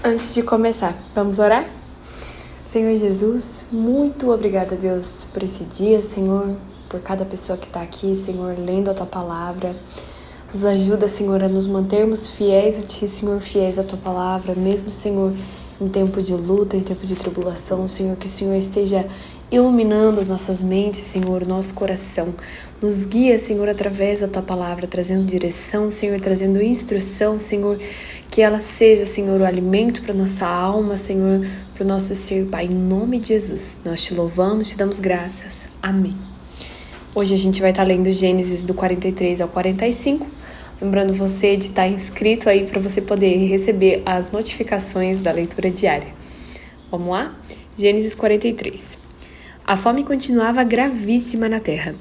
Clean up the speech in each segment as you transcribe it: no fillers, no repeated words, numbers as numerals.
Antes de começar, vamos orar? Senhor Jesus, muito obrigada, Deus, por esse dia, Senhor, por cada pessoa que está aqui, Senhor, lendo a Tua Palavra. Nos ajuda, Senhor, a nos mantermos fiéis a Ti, Senhor, fiéis à Tua Palavra, mesmo, Senhor, em tempo de luta, em tempo de tribulação, Senhor, que o Senhor esteja iluminando as nossas mentes, Senhor, o nosso coração. Nos guia, Senhor, através da Tua Palavra, trazendo direção, Senhor, trazendo instrução, Senhor, que ela seja, Senhor, o alimento para nossa alma, Senhor, para o nosso ser, Pai, em nome de Jesus. Nós Te louvamos, Te damos graças. Amém. Hoje a gente vai estar lendo Gênesis do 43 ao 45, lembrando você de estar inscrito aí para você poder receber as notificações da leitura diária. Vamos lá? Gênesis 43. A fome continuava gravíssima na terra.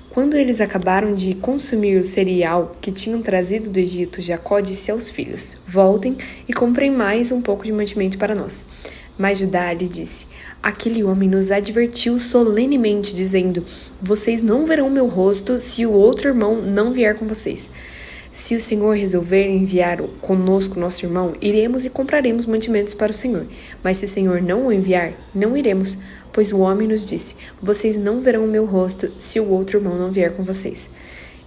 Quando eles acabaram de consumir o cereal que tinham trazido do Egito, Jacó disse aos filhos: "Voltem e comprem mais um pouco de mantimento para nós." Mas Judá lhe disse: "Aquele homem nos advertiu solenemente, dizendo: Vocês não verão meu rosto se o outro irmão não vier com vocês. Se o Senhor resolver enviar conosco nosso irmão, iremos e compraremos mantimentos para o Senhor. Mas se o Senhor não o enviar, não iremos, pois o homem nos disse: Vocês não verão o meu rosto se o outro irmão não vier com vocês."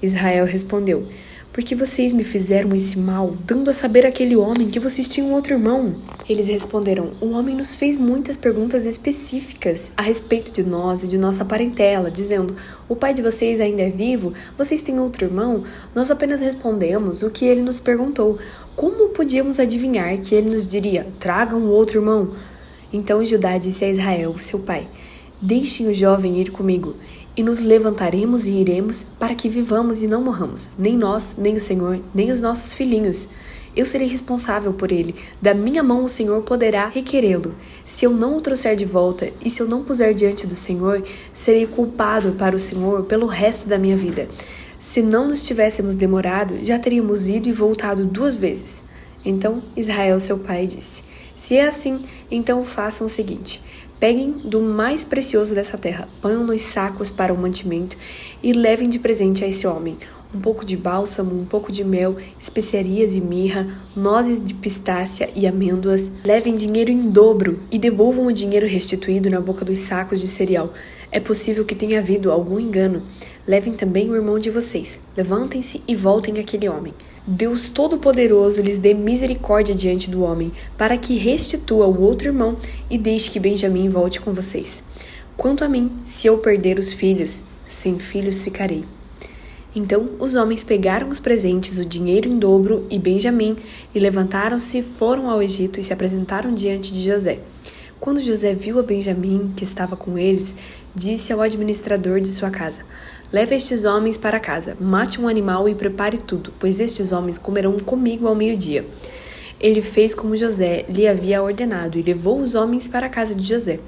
Israel respondeu: "Por que vocês me fizeram esse mal, dando a saber àquele homem que vocês tinham outro irmão?" Eles responderam: "O homem nos fez muitas perguntas específicas a respeito de nós e de nossa parentela, dizendo: O pai de vocês ainda é vivo? Vocês têm outro irmão? Nós apenas respondemos o que ele nos perguntou. Como podíamos adivinhar que ele nos diria: Tragam o outro irmão?" Então Judá disse a Israel, seu pai: "Deixem o jovem ir comigo, e nos levantaremos e iremos, para que vivamos e não morramos, nem nós, nem o Senhor, nem os nossos filhinhos. Eu serei responsável por ele. Da minha mão o Senhor poderá requerê-lo. Se eu não o trouxer de volta, e se eu não puser diante do Senhor, serei culpado para o Senhor pelo resto da minha vida. Se não nos tivéssemos demorado, já teríamos ido e voltado 2 vezes." Então Israel, seu pai, disse: "Se é assim, então façam o seguinte: peguem do mais precioso dessa terra, ponham nos sacos para o mantimento e levem de presente a esse homem um pouco de bálsamo, um pouco de mel, especiarias e mirra, nozes de pistácia e amêndoas. Levem dinheiro em dobro e devolvam o dinheiro restituído na boca dos sacos de cereal. É possível que tenha havido algum engano. Levem também o irmão de vocês. Levantem-se e voltem àquele homem. Deus Todo-Poderoso lhes dê misericórdia diante do homem, para que restitua o outro irmão e deixe que Benjamim volte com vocês. Quanto a mim, se eu perder os filhos, sem filhos ficarei." Então os homens pegaram os presentes, o dinheiro em dobro e Benjamim, e levantaram-se, foram ao Egito e se apresentaram diante de José. Quando José viu a Benjamim, que estava com eles, disse ao administrador de sua casa: "Leve estes homens para casa, mate um animal e prepare tudo, pois estes homens comerão comigo ao meio-dia." Ele fez como José lhe havia ordenado e levou os homens para a casa de José.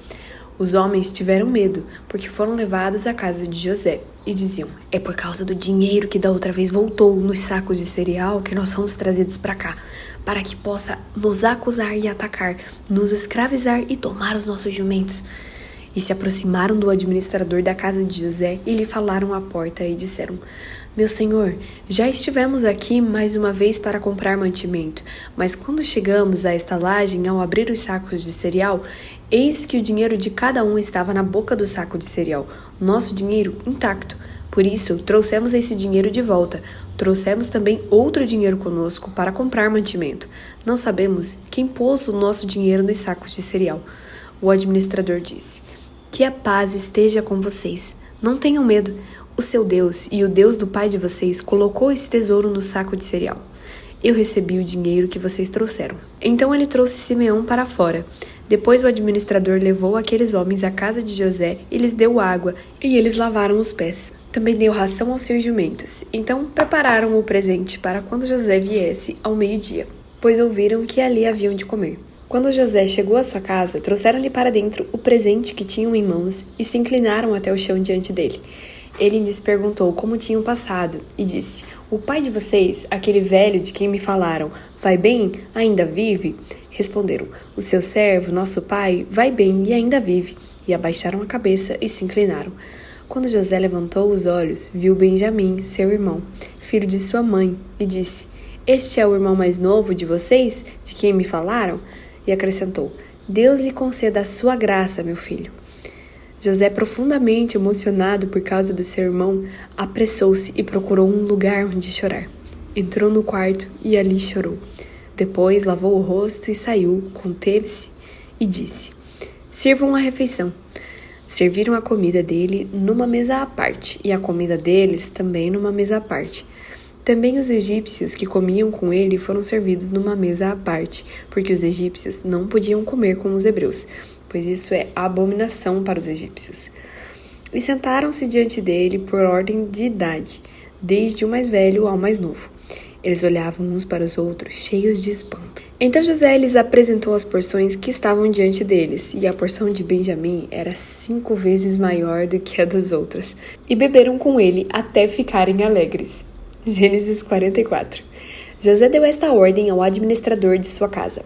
Os homens tiveram medo, porque foram levados à casa de José, e diziam: "É por causa do dinheiro que da outra vez voltou nos sacos de cereal que nós fomos trazidos para cá, para que possa nos acusar e atacar, nos escravizar e tomar os nossos jumentos." E se aproximaram do administrador da casa de José e lhe falaram à porta e disseram: "Meu senhor, já estivemos aqui mais uma vez para comprar mantimento, mas quando chegamos à estalagem, ao abrir os sacos de cereal, eis que o dinheiro de cada um estava na boca do saco de cereal, nosso dinheiro intacto. Por isso, trouxemos esse dinheiro de volta. Trouxemos também outro dinheiro conosco para comprar mantimento. Não sabemos quem pôs o nosso dinheiro nos sacos de cereal." O administrador disse: "Que a paz esteja com vocês. Não tenham medo. O seu Deus e o Deus do pai de vocês colocou esse tesouro no saco de cereal. Eu recebi o dinheiro que vocês trouxeram." Então ele trouxe Simeão para fora. Depois o administrador levou aqueles homens à casa de José e lhes deu água, e eles lavaram os pés. Também deu ração aos seus jumentos. Então prepararam o presente para quando José viesse ao meio-dia, pois ouviram que ali haviam de comer. Quando José chegou à sua casa, trouxeram-lhe para dentro o presente que tinham em mãos e se inclinaram até o chão diante dele. Ele lhes perguntou como tinham passado e disse: "O pai de vocês, aquele velho de quem me falaram, vai bem? Ainda vive?" Responderam: "O seu servo, nosso pai, vai bem e ainda vive." E abaixaram a cabeça e se inclinaram. Quando José levantou os olhos, viu Benjamim, seu irmão, filho de sua mãe, e disse: "Este é o irmão mais novo de vocês, de quem me falaram?" e acrescentou: Deus lhe conceda a sua graça, meu filho. José, profundamente emocionado por causa do seu irmão, apressou-se e procurou um lugar onde chorar. Entrou no quarto e ali chorou. Depois lavou o rosto e saiu, conteve-se e disse: Sirvam a refeição. Serviram a comida dele numa mesa à parte e a comida deles também numa mesa à parte. Também os egípcios que comiam com ele foram servidos numa mesa à parte, porque os egípcios não podiam comer com os hebreus, pois isso é abominação para os egípcios. E sentaram-se diante dele por ordem de idade, desde o mais velho ao mais novo. Eles olhavam uns para os outros, cheios de espanto. Então José lhes apresentou as porções que estavam diante deles, e a porção de Benjamim era 5 vezes maior do que a dos outros. E beberam com ele até ficarem alegres. Gênesis 44. José deu esta ordem ao administrador de sua casa: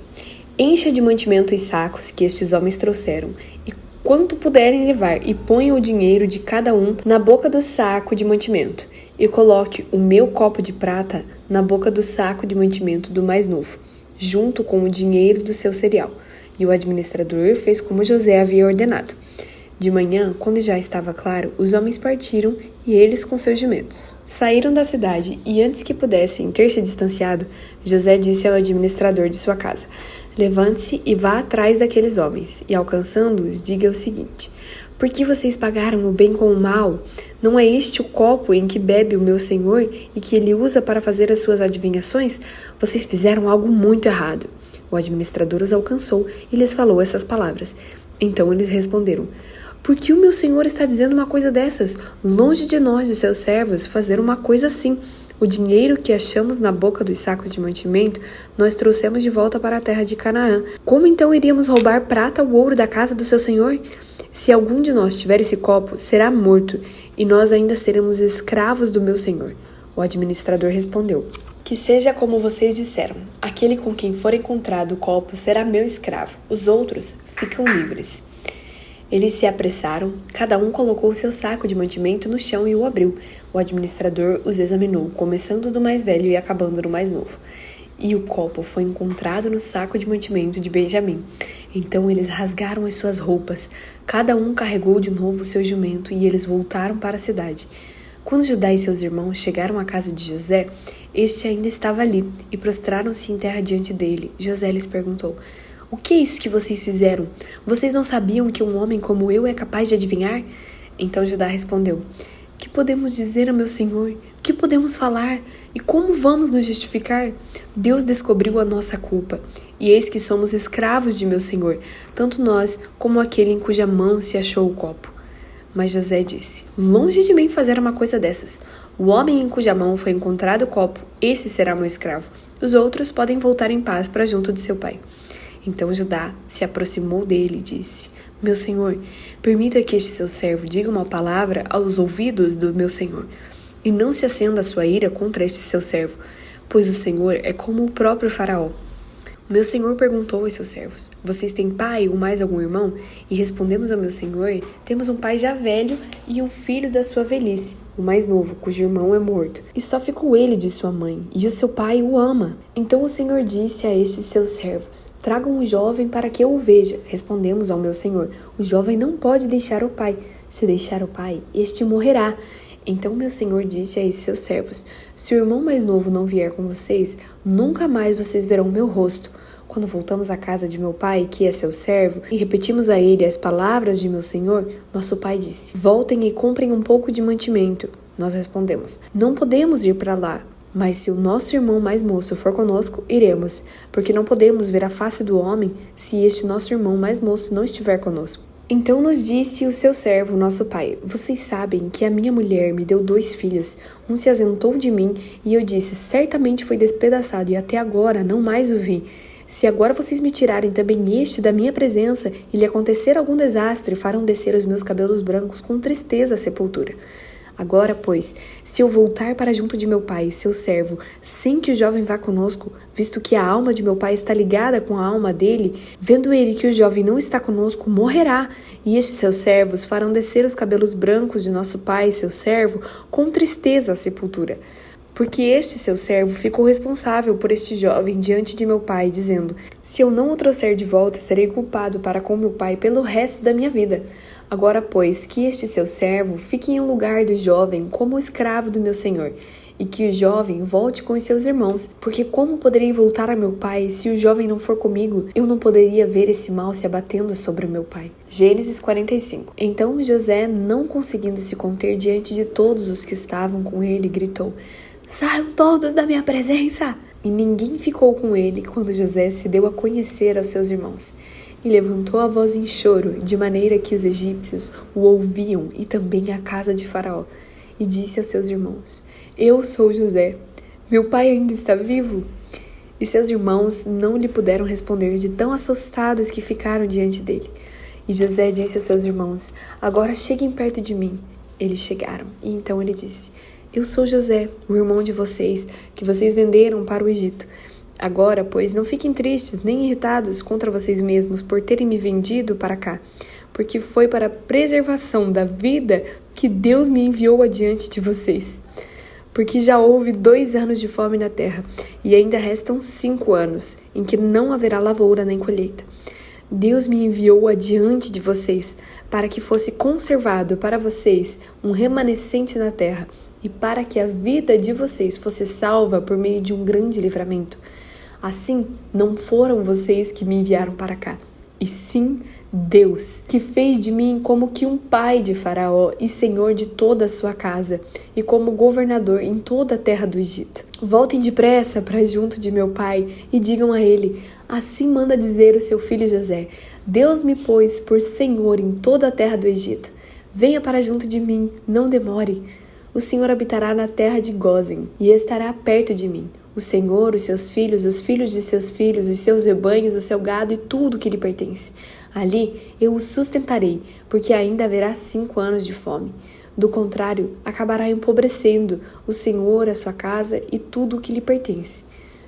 Encha de mantimento os sacos que estes homens trouxeram, e quanto puderem levar, e ponham o dinheiro de cada um na boca do saco de mantimento, e coloque o meu copo de prata na boca do saco de mantimento do mais novo, junto com o dinheiro do seu cereal. E o administrador fez como José havia ordenado. De manhã, quando já estava claro, os homens partiram, e eles com seus jumentos. Saíram da cidade, e antes que pudessem ter se distanciado, José disse ao administrador de sua casa: Levante-se e vá atrás daqueles homens, e alcançando-os, diga o seguinte: Por que vocês pagaram o bem com o mal? Não é este o copo em que bebe o meu senhor e que ele usa para fazer as suas adivinhações? Vocês fizeram algo muito errado. O administrador os alcançou e lhes falou essas palavras. Então eles responderam: Por que o meu senhor está dizendo uma coisa dessas? Longe de nós, os seus servos, fazer uma coisa assim. O dinheiro que achamos na boca dos sacos de mantimento, nós trouxemos de volta para a terra de Canaã. Como então iríamos roubar prata ou ouro da casa do seu senhor? Se algum de nós tiver esse copo, será morto, e nós ainda seremos escravos do meu senhor. O administrador respondeu: Que seja como vocês disseram. Aquele com quem for encontrado o copo será meu escravo. Os outros ficam livres. Eles se apressaram, cada um colocou seu saco de mantimento no chão e o abriu. O administrador os examinou, começando do mais velho e acabando no mais novo. E o copo foi encontrado no saco de mantimento de Benjamim. Então eles rasgaram as suas roupas, cada um carregou de novo seu jumento e eles voltaram para a cidade. Quando Judá e seus irmãos chegaram à casa de José, este ainda estava ali e prostraram-se em terra diante dele. José lhes perguntou: O que é isso que vocês fizeram? Vocês não sabiam que um homem como eu é capaz de adivinhar? Então Judá respondeu: Que podemos dizer a meu senhor? O que podemos falar? E como vamos nos justificar? Deus descobriu a nossa culpa, e eis que somos escravos de meu senhor, tanto nós como aquele em cuja mão se achou o copo. Mas José disse: Longe de mim fazer uma coisa dessas. O homem em cuja mão foi encontrado o copo, esse será meu escravo. Os outros podem voltar em paz para junto de seu pai. Então Judá se aproximou dele e disse: Meu senhor, permita que este seu servo diga uma palavra aos ouvidos do meu senhor, e não se acenda a sua ira contra este seu servo, pois o senhor é como o próprio faraó. Meu senhor perguntou aos seus servos: Vocês têm pai ou mais algum irmão? E respondemos ao meu senhor: Temos um pai já velho e um filho da sua velhice, o mais novo, cujo irmão é morto. E só ficou ele de sua mãe, e o seu pai o ama. Então o senhor disse a estes seus servos: Tragam o jovem para que eu o veja. Respondemos ao meu senhor: O jovem não pode deixar o pai. Se deixar o pai, este morrerá. Então meu senhor disse a esses seus servos: Se o irmão mais novo não vier com vocês, nunca mais vocês verão meu rosto. Quando voltamos à casa de meu pai, que é seu servo, e repetimos a ele as palavras de meu senhor, nosso pai disse: Voltem e comprem um pouco de mantimento. Nós respondemos: Não podemos ir para lá. Mas se o nosso irmão mais moço for conosco, iremos, porque não podemos ver a face do homem se este nosso irmão mais moço não estiver conosco. Então nos disse o seu servo, nosso pai: Vocês sabem que a minha mulher me deu 2 filhos. Um se ausentou de mim, e eu disse: Certamente foi despedaçado, e até agora não mais o vi. Se agora vocês me tirarem também este da minha presença, e lhe acontecer algum desastre, farão descer os meus cabelos brancos com tristeza à sepultura. Agora, pois, se eu voltar para junto de meu pai, seu servo, sem que o jovem vá conosco, visto que a alma de meu pai está ligada com a alma dele, vendo ele que o jovem não está conosco, morrerá, e estes seus servos farão descer os cabelos brancos de nosso pai, seu servo, com tristeza à sepultura. porque este seu servo ficou responsável por este jovem diante de meu pai, dizendo: se eu não o trouxer de volta, serei culpado para com meu pai pelo resto da minha vida. Agora, pois, que este seu servo fique em lugar do jovem como escravo do meu senhor, e que o jovem volte com os seus irmãos, porque como poderei voltar a meu pai se o jovem não for comigo? Eu não poderia ver esse mal se abatendo sobre o meu pai. Gênesis 45. Então José, não conseguindo se conter diante de todos os que estavam com ele, gritou: saiam todos da minha presença! E ninguém ficou com ele quando José se deu a conhecer aos seus irmãos. E levantou a voz em choro, de maneira que os egípcios o ouviam, e também a casa de Faraó. E disse aos seus irmãos: eu sou José. Meu pai ainda está vivo? E seus irmãos não lhe puderam responder, de tão assustados que ficaram diante dele. E José disse aos seus irmãos: agora cheguem perto de mim. Eles chegaram, e então ele disse: eu sou José, o irmão de vocês, que vocês venderam para o Egito. Agora, pois, não fiquem tristes nem irritados contra vocês mesmos por terem me vendido para cá, porque foi para a preservação da vida que Deus me enviou adiante de vocês. Porque já houve 2 anos de fome na terra, e ainda restam 5 anos, em que não haverá lavoura nem colheita. Deus me enviou adiante de vocês, para que fosse conservado para vocês um remanescente na terra, e para que a vida de vocês fosse salva por meio de um grande livramento. Assim, não foram vocês que me enviaram para cá, e sim Deus, que fez de mim como que um pai de Faraó e senhor de toda a sua casa, e como governador em toda a terra do Egito. Voltem depressa para junto de meu pai e digam a ele: assim manda dizer o seu filho José: Deus me pôs por senhor em toda a terra do Egito. Venha para junto de mim, não demore. O Senhor habitará na terra de Gósen e estará perto de mim. O Senhor, os seus filhos, os filhos de seus filhos, os seus rebanhos, o seu gado e tudo que lhe pertence. Ali eu o sustentarei, porque ainda haverá 5 anos de fome. Do contrário, acabará empobrecendo o Senhor, a sua casa e tudo o que lhe pertence.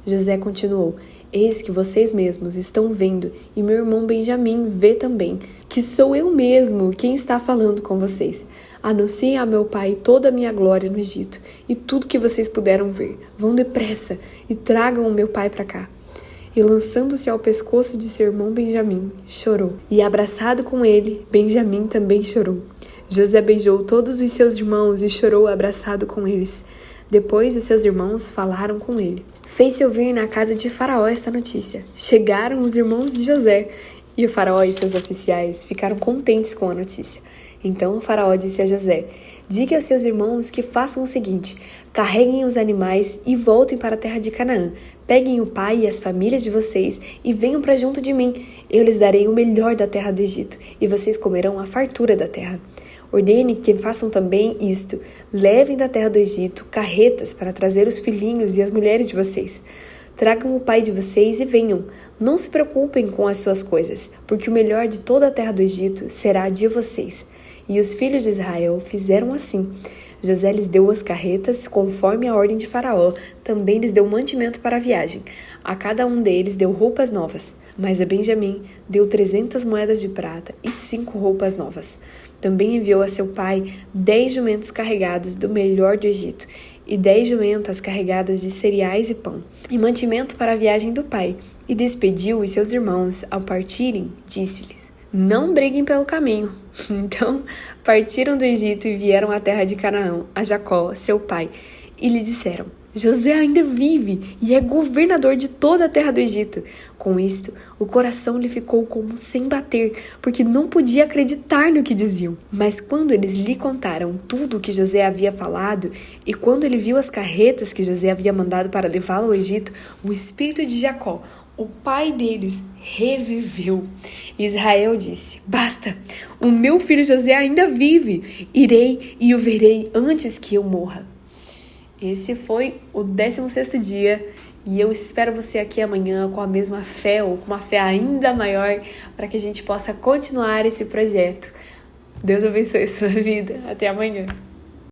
José continuou: eis que vocês mesmos estão vendo, e meu irmão Benjamim vê também, que sou eu mesmo quem está falando com vocês. Anunciem a meu pai toda a minha glória no Egito, e tudo que vocês puderam ver. Vão depressa e tragam o meu pai para cá. E lançando-se ao pescoço de seu irmão Benjamim, chorou. E abraçado com ele, Benjamim também chorou. José beijou todos os seus irmãos e chorou abraçado com eles. Depois os seus irmãos falaram com ele. Fez-se ouvir na casa de Faraó esta notícia. Chegaram os irmãos de José, e o Faraó e seus oficiais ficaram contentes com a notícia. Então o Faraó disse a José: diga aos seus irmãos que façam o seguinte: carreguem os animais e voltem para a terra de Canaã. Peguem o pai e as famílias de vocês e venham para junto de mim. Eu lhes darei o melhor da terra do Egito, e vocês comerão a fartura da terra. Ordene que façam também isto: levem da terra do Egito carretas para trazer os filhinhos e as mulheres de vocês. Tragam o pai de vocês e venham. Não se preocupem com as suas coisas, porque o melhor de toda a terra do Egito será de vocês. E os filhos de Israel fizeram assim. José lhes deu as carretas, conforme a ordem de Faraó, também lhes deu mantimento para a viagem. A cada um deles deu roupas novas, mas a Benjamim deu 300 moedas de prata e 5 roupas novas. Também enviou a seu pai 10 jumentos carregados do melhor do Egito, e 10 jumentas carregadas de cereais e pão, e mantimento para a viagem do pai. E despediu os seus irmãos. Ao partirem, disse-lhes: não briguem pelo caminho. Então partiram do Egito e vieram à terra de Canaã, a Jacó, seu pai, e lhe disseram: José ainda vive e é governador de toda a terra do Egito. Com isto, o coração lhe ficou como sem bater, porque não podia acreditar no que diziam. Mas quando eles lhe contaram tudo o que José havia falado, e quando ele viu as carretas que José havia mandado para levá-lo ao Egito, o espírito de Jacó, o pai deles, reviveu. Israel disse: basta, o meu filho José ainda vive. Irei e o verei antes que eu morra. Esse foi o 16º dia, e eu espero você aqui amanhã com a mesma fé ou com uma fé ainda maior, para que a gente possa continuar esse projeto. Deus abençoe a sua vida. Até amanhã.